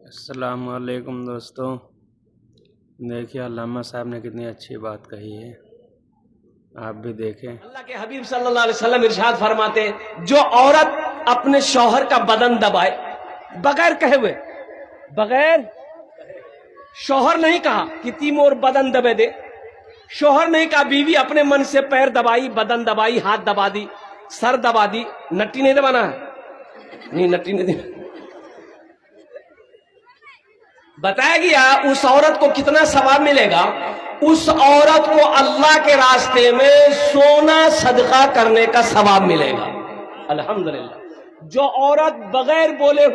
अस्सलाम वालेकुम दोस्तों। देखिए अल्लामा साहब ने कितनी अच्छी बात कही है, आप भी देखें। अल्लाह के हबीब सल्लल्लाहु अलैहि वसल्लम इरशाद फरमाते हैं, जो औरत अपने शौहर का बदन दबाए बगैर कहे हुए, बगैर शौहर नहीं कहा कि तीमोर बदन दबे दे, शौहर नहीं कहा, बीवी अपने मन से पैर दबाई, बदन दबाई, हाथ दबा दी, सर दबा दी, नट्टी नहीं दबाना है, नहीं नट्टी नहीं दबाना। बताया गया उस औरत को कितना सवाब मिलेगा। उस औरत को अल्लाह के रास्ते में सोना सदका करने का सवाब मिलेगा। अल्हम्दुलिल्लाह। जो औरत बगैर बोले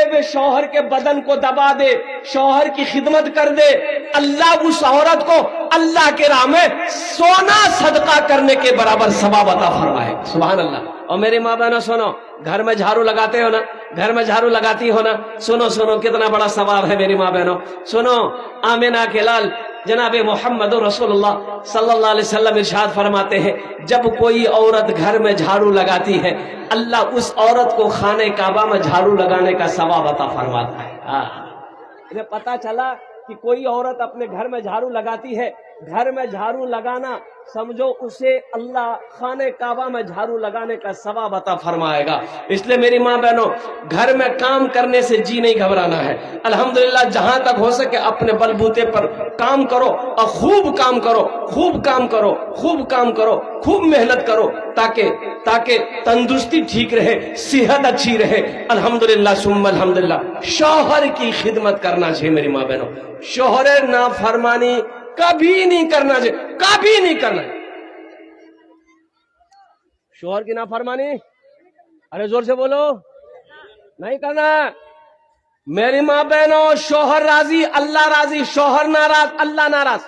हुए शौहर के बदन को दबा दे, शौहर की खिदमत कर दे, अल्लाह उस औरत को अल्लाह के राह में सोना सदका करने के बराबर सवाब अता फरमाए। सुभान अल्लाह। और मेरी माँ बहनों सुनो, घर में झाड़ू लगाते हो ना, घर में झाड़ू लगाती हो ना, सुनो सुनो कितना बड़ा सवाब है मेरी माँ बहनों। सुनो, आमिना के लाल जनाब मोहम्मद रसूलुल्लाह सल्लल्लाहु अलैहि वसल्लम इरशाद फरमाते हैं, जब कोई औरत घर में झाड़ू लगाती है, अल्लाह उस औरत को खाने काबा में झाड़ू लगाने का सवाब अता फरमाता है। इन्हें पता चला कि कोई औरत अपने घर में झाड़ू लगाती है, घर में झाड़ू लगाना समझो उसे अल्लाह खाने काबा में झाड़ू लगाने का सवाब अता फरमाएगा। इसलिए मेरी माँ बहनों, घर में काम करने से जी नहीं घबराना है। अल्हम्दुलिल्लाह, जहां तक हो सके अपने बलबूते पर काम करो और खूब काम करो, खूब काम करो, खूब काम करो, खूब मेहनत करो, ताकि तंदुरुस्ती ठीक रहे, सेहत अच्छी रहे। अल्हम्दुलिल्लाह सुम्मा अल्हम्दुलिल्लाह। शौहर की खिदमत करना चाहिए मेरी माँ बहनों। शौहर नाफरमानी कभी नहीं करना चाहिए, कभी नहीं करना। शौहर की नाफरमानी, अरे जोर से बोलो, नहीं करना। मेरी माँ बहनों, शौहर राजी अल्लाह राजी, शौहर नाराज अल्लाह नाराज।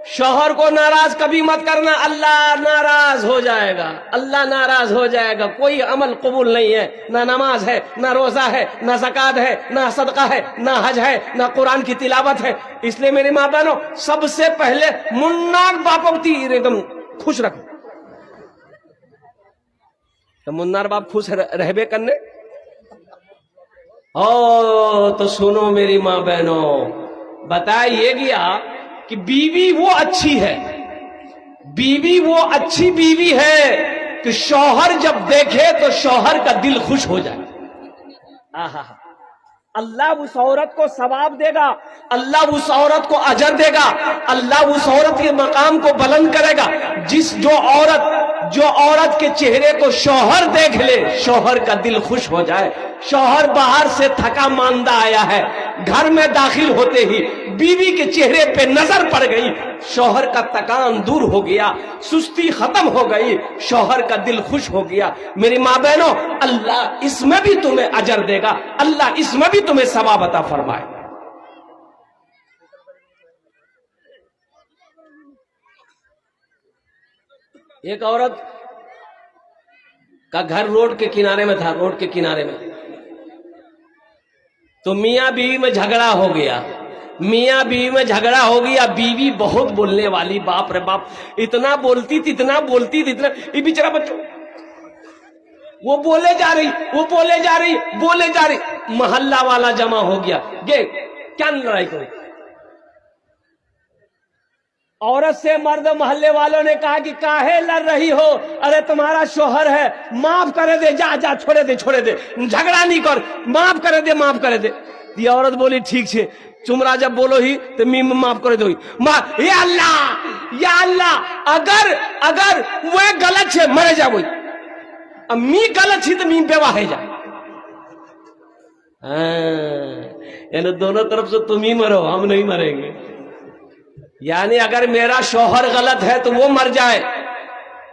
शौहर को नाराज कभी मत करना, अल्लाह नाराज हो जाएगा, अल्लाह नाराज हो जाएगा। कोई अमल कबूल नहीं है, ना नमाज है, ना रोजा है, ना ज़कात है, ना सदका है, ना हज है, ना कुरान की तिलावत है। इसलिए मेरी माँ बहनों, सबसे पहले मुन्ना बापों की एकदम खुश रखो। तो मुन्नार बाप खुश रहबे करने। तो सुनो मेरी माँ बहनों, बताइए गया कि बीवी वो अच्छी है, बीवी वो अच्छी बीवी है कि शौहर जब देखे तो शौहर का दिल खुश हो जाए। आहा, अल्लाह उस औरत को सवाब देगा, अल्लाह उस औरत को अजर देगा, अल्लाह उस औरत के मकाम को बुलंद करेगा। जो औरत के चेहरे को शौहर देख ले, शौहर का दिल खुश हो जाए। शौहर बाहर से थका मांदा आया है, घर में दाखिल होते ही बीवी के चेहरे पे नजर पड़ गई, शौहर का थकान दूर हो गया, सुस्ती खत्म हो गई, शौहर का दिल खुश हो गया। मेरी माँ बहनों, अल्लाह इसमें भी तुम्हें अजर देगा, अल्लाह इसमें भी तुम्हें सवाब अता फरमाए। एक औरत का घर रोड के किनारे में था, रोड के किनारे में। तो मियाँ बीवी में झगड़ा हो गया, मियाँ बीवी में झगड़ा हो गया। बीवी बहुत बोलने वाली, बाप रे बाप, इतना बोलती थी, इतना बोलती थी, इतना। ये बेचारा बच्चों, वो बोले जा रही, मोहल्ला वाला जमा हो गया। ये क्या लड़ाई करो? औरत से मर्द मोहल्ले वालों ने कहा कि काहे लड़ रही हो? अरे तुम्हारा शौहर है, माफ कर दे, जा छोड़े दे, झगड़ा नहीं कर, माफ कर दे। ये औरत बोली ठीक है, तुमरा जब बोलो ही तो मी माफ कर दो। या अल्लाह, अगर वो गलत है मरे जा, वही अब मी गलत ही तो मी बेवाह है जा। यानी दोनों तरफ से तुम ही मरो, हम नहीं मरेंगे। यानी अगर मेरा शौहर गलत है तो वो मर जाए,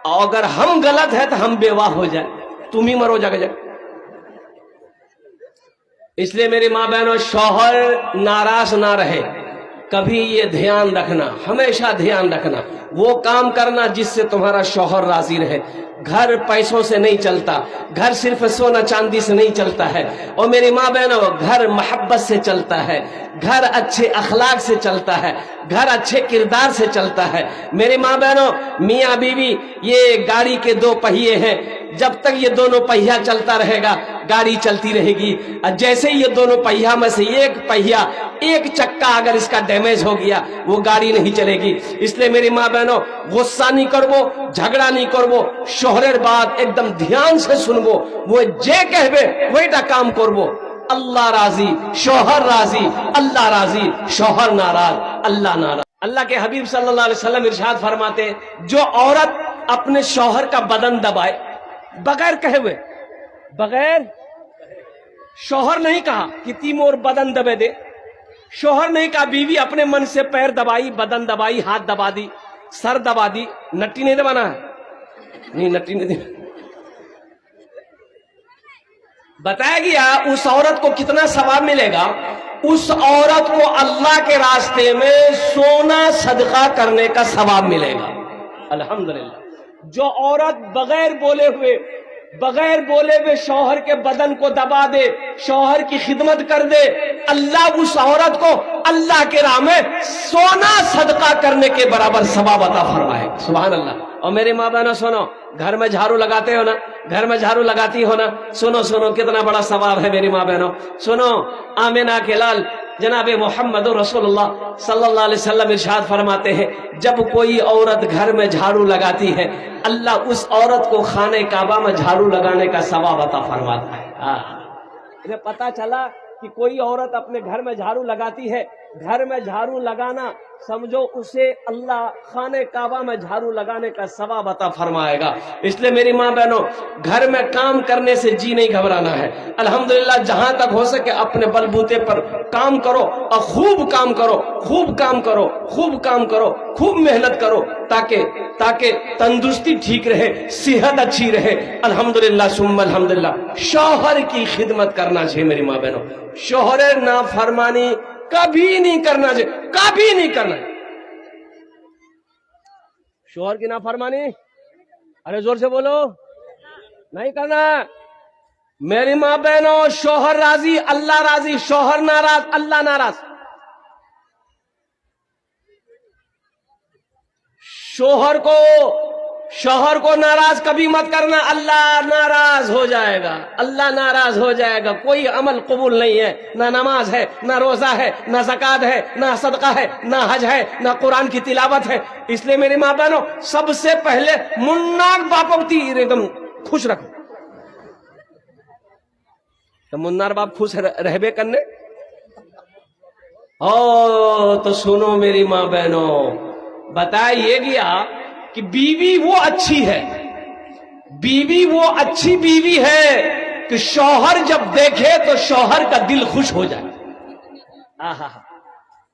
और अगर हम गलत है तो हम बेवाह हो जाए, तुम ही मरो जाके। इसलिए मेरी माँ बहनों, शौहर नाराज ना रहे, कभी ये ध्यान रखना, हमेशा ध्यान रखना, वो काम करना जिससे तुम्हारा शौहर राजी रहे। घर पैसों से नहीं चलता, घर सिर्फ सोना चांदी से नहीं चलता है। और मेरी माँ बहनों, घर मोहब्बत से चलता है, घर अच्छे अखलाक से चलता है, घर अच्छे किरदार से चलता है। मेरी माँ बहनों, मियाँ बीवी ये गाड़ी के दो पहिए हैं, जब तक ये दोनों पहिया चलता रहेगा गाड़ी चलती रहेगी। और जैसे ही ये दोनों पहिया में से एक पहिया, एक चक्का अगर इसका डैमेज हो गया, वो गाड़ी नहीं चलेगी। इसलिए मेरी माँ बहनों, गुस्सा नहीं करबो, झगड़ा नहीं करबो, शोहरेर बात एकदम ध्यान से सुनबो, वो जे कहबे वहीटा काम करबो। अल्लाह राजी, शोहर राजी, अल्लाह राजी, शोहर नाराज, अल्लाह नाराज। अल्लाह के हबीब सल्लल्लाहु अलैहि वसल्लम इरशाद फरमाते, जो औरत अपने शोहर का बदन दबाए बगैर कहे हुए, बगैर, शोहर नहीं कहा कि ती मोर बदन दबे दे, शोहर नहीं कहा, बीवी अपने मन से पैर दबाई, बदन दबाई, हाथ दबा दी, सर दबा दी, नट्टी नहीं दबाना है, नहीं नट्टी नहीं दबाना। बताया गया उस औरत को कितना सवाब मिलेगा। उस औरत को अल्लाह के रास्ते में सोना सदका करने का सवाब मिलेगा। अल्हम्दुलिल्लाह। जो औरत बगैर बोले हुए शौहर के बदन को दबा दे, शौहर की खिदमत कर दे, अल्लाह उस औरत को अल्लाह के राह में सोना सदका करने के बराबर सवाब अता फरमाए। सुभान अल्लाह। और मेरी माँ बहनों सुनो, घर में झाड़ू लगाते हो ना, घर में झाड़ू लगाती हो ना, सुनो सुनो कितना बड़ा सवाब है मेरी माँ बहनों। सुनो, आमिना के लाल जनाब मोहम्मद रसूलुल्लाह सल्लल्लाहु अलैहि वसल्लम इरशाद फरमाते हैं, जब कोई औरत घर में झाड़ू लगाती है, अल्लाह उस औरत को खाने काबा में झाड़ू लगाने का सवाब अता फरमाता है। इन्हें पता चला कि कोई औरत अपने घर में झाड़ू लगाती है, घर में झाड़ू लगाना समझो उसे अल्लाह खाने काबा में झाड़ू लगाने का सवाब अता फरमाएगा। इसलिए मेरी माँ बहनों, घर में काम करने से जी नहीं घबराना है। अल्हम्दुलिल्लाह, जहां तक हो सके अपने बलबूते पर काम करो और खूब काम करो, खूब काम करो, खूब काम करो, खूब मेहनत करो, ताकि तंदुरुस्ती ठीक रहे, सेहत अच्छी रहे। अल्हम्दुलिल्लाह सुम्मा अल्हम्दुलिल्लाह। शौहर की खिदमत करना चाहिए मेरी माँ बहनों, शौहर नाफरमानी कभी नहीं करना चाहिए, कभी नहीं करना। शौहर की नाफरमानी, अरे जोर से बोलो, नहीं करना। मेरी माँ बहनों, शौहर राजी, अल्लाह राजी, शौहर नाराज, अल्लाह नाराज। शौहर को नाराज कभी मत करना, अल्लाह नाराज हो जाएगा, अल्लाह नाराज हो जाएगा। कोई अमल कबूल नहीं है, ना नमाज है, ना रोजा है, ना ज़कात है, ना सदका है, ना हज है, ना कुरान की तिलावत है। इसलिए मेरी माँ बहनों, सबसे पहले मुन्नार बाप की एकदम खुश रखो, तो मुन्नार बाप खुश रहबे करने। तो सुनो मेरी माँ बहनों, बताइए गया कि बीवी वो अच्छी है, बीवी वो अच्छी बीवी है कि शौहर जब देखे तो शौहर का दिल खुश हो जाए। आहा,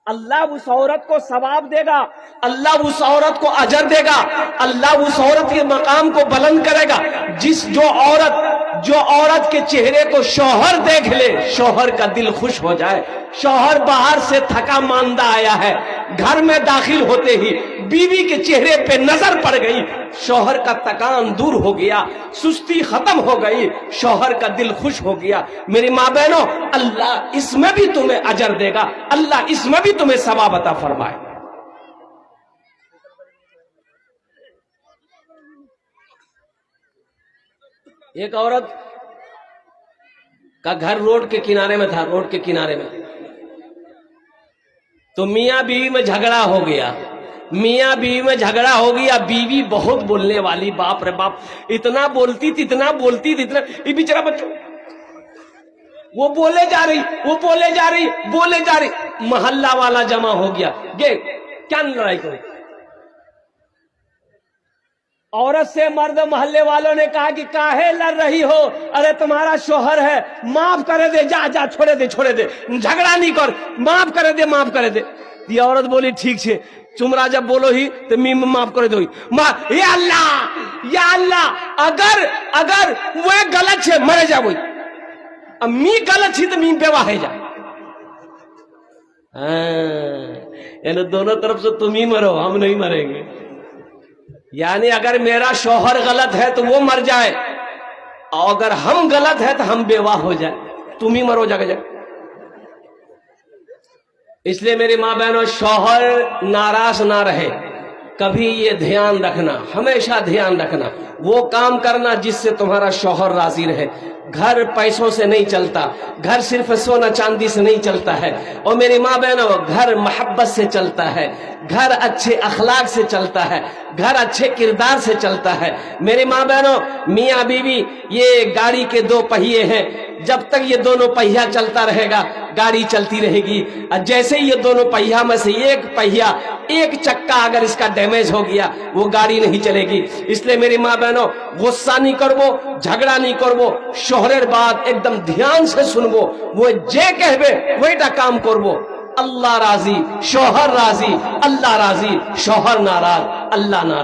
अल्लाह उस औरत को सवाब देगा, अल्लाह उस औरत को अजर देगा, अल्लाह उस औरत के मकाम को बुलंद करेगा। जो औरत के चेहरे को शौहर देख ले, शौहर का दिल खुश हो जाए। शौहर बाहर से थका मांदा आया है, घर में दाखिल होते ही बीवी के चेहरे पे नजर पड़ गई, शौहर का थकान दूर हो गया, सुस्ती खत्म हो गई, शौहर का दिल खुश हो गया। मेरी माँ बहनों, अल्लाह इसमें भी तुम्हें अजर देगा, अल्लाह इसमें भी तुम्हें सवाब अता फरमाए। एक औरत का घर रोड के किनारे में था, रोड के किनारे में, तो मियाँ बीवी में झगड़ा हो गया, मियाँ बीवी में झगड़ा हो गया। बीवी बहुत बोलने वाली, बाप रे बाप, इतना बोलती थी, इतना बोलती थी, इतना, ये बेचारा बच्चों, वो बोले जा रही, मोहल्ला वाला जमा हो गया, गे क्या लड़ाई करो। औरत से मर्द मोहल्ले वालों ने कहा कि काहे लड़ रही हो, अरे तुम्हारा शौहर है, माफ करे दे, जा छोड़े दे, झगड़ा नहीं कर, माफ करे दे। ये औरत बोली ठीक छे, तुमरा जब बोलो ही तो मी माफ करे दो। या अल्लाह, अगर वो गलत छे मरे जा, वही अब मी गलत छी तो मी बेवाह है जा। یعنی دونوں طرف سے تم ہی مرو، ہم نہیں مریں گے. یعنی اگر میرا شوہر غلط ہے تو وہ مر جائے، اور اگر ہم غلط ہے تو ہم بیوہ ہو جائے، تم ہی مرو جا کے. اس لیے میری ماں بہنوں، شوہر ناراض نہ رہے، کبھی یہ دھیان رکھنا، ہمیشہ دھیان رکھنا، وہ کام کرنا جس سے تمہارا شوہر راضی رہے. گھر پیسوں سے نہیں چلتا، گھر صرف سونا چاندی سے نہیں چلتا ہے. اور میری ماں بہنوں، گھر محبت سے چلتا ہے، گھر اچھے اخلاق سے چلتا ہے، گھر اچھے کردار سے چلتا ہے. میری ماں بہنوں، میاں بیوی یہ گاڑی کے دو پہیے ہیں، جب تک یہ دونوں پہیا چلتا رہے گا گاڑی چلتی رہے گی. اور جیسے ہی یہ دونوں پہیا میں سے ایک پہیا، ایک چکا اگر اس کا ڈیمیج ہو گیا، وہ گاڑی نہیں چلے گی. اس لیے میری ماں بہنوں، غصہ نہیں کرو، جھگڑا نہیں کرو، شوہرر بات ایک دم دھیان سے سنبو، وہ جے کہبے وہیٹا کام کربو. اللہ راضی، شوہر راضی، اللہ راضی، شوہر ناراض، اللہ ناراض.